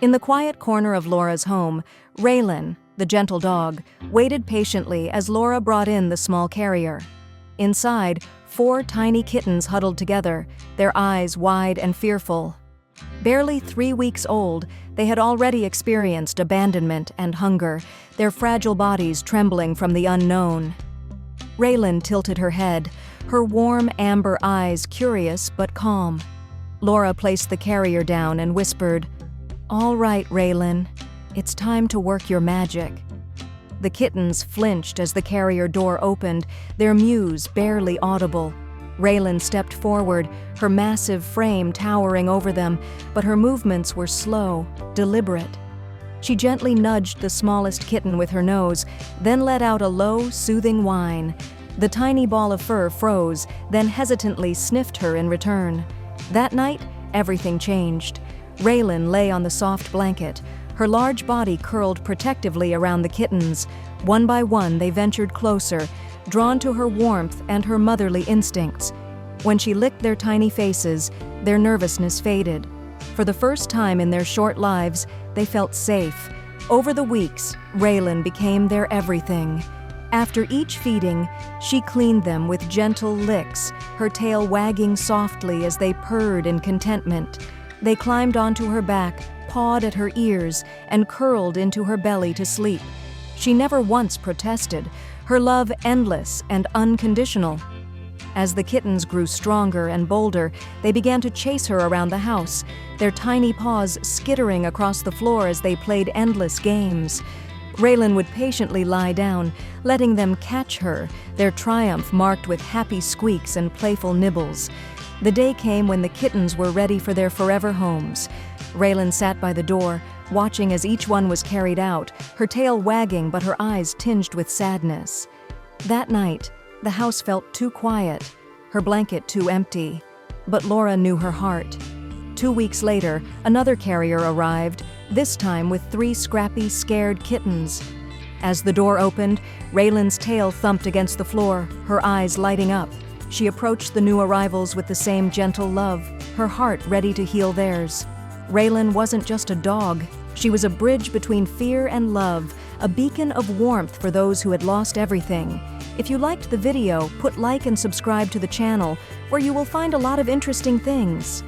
In the quiet corner of Laura's home, Raylan, the gentle dog, waited patiently as Laura brought in the small carrier. Inside, 4 tiny kittens huddled together, their eyes wide and fearful. Barely 3 weeks old, they had already experienced abandonment and hunger, their fragile bodies trembling from the unknown. Raylan tilted her head, her warm amber eyes curious but calm. Laura placed the carrier down and whispered, "All right, Raylan, it's time to work your magic." The kittens flinched as the carrier door opened, their mews barely audible. Raylan stepped forward, her massive frame towering over them, but her movements were slow, deliberate. She gently nudged the smallest kitten with her nose, then let out a low, soothing whine. The tiny ball of fur froze, then hesitantly sniffed her in return. That night, everything changed. Raylan lay on the soft blanket, her large body curled protectively around the kittens. One by one, they ventured closer, drawn to her warmth and her motherly instincts. When she licked their tiny faces, their nervousness faded. For the first time in their short lives, they felt safe. Over the weeks, Raylan became their everything. After each feeding, she cleaned them with gentle licks, her tail wagging softly as they purred in contentment. They climbed onto her back, pawed at her ears, and curled into her belly to sleep. She never once protested, her love endless and unconditional. As the kittens grew stronger and bolder, they began to chase her around the house, their tiny paws skittering across the floor as they played endless games. Raylan would patiently lie down, letting them catch her, their triumph marked with happy squeaks and playful nibbles. The day came when the kittens were ready for their forever homes. Raylan sat by the door, watching as each one was carried out, her tail wagging but her eyes tinged with sadness. That night, the house felt too quiet, her blanket too empty. But Laura knew her heart. 2 weeks later, another carrier arrived, this time with 3 scrappy, scared kittens. As the door opened, Raylan's tail thumped against the floor, her eyes lighting up. She approached the new arrivals with the same gentle love, her heart ready to heal theirs. Raylan wasn't just a dog. She was a bridge between fear and love, a beacon of warmth for those who had lost everything. If you liked the video, put like and subscribe to the channel, where you will find a lot of interesting things.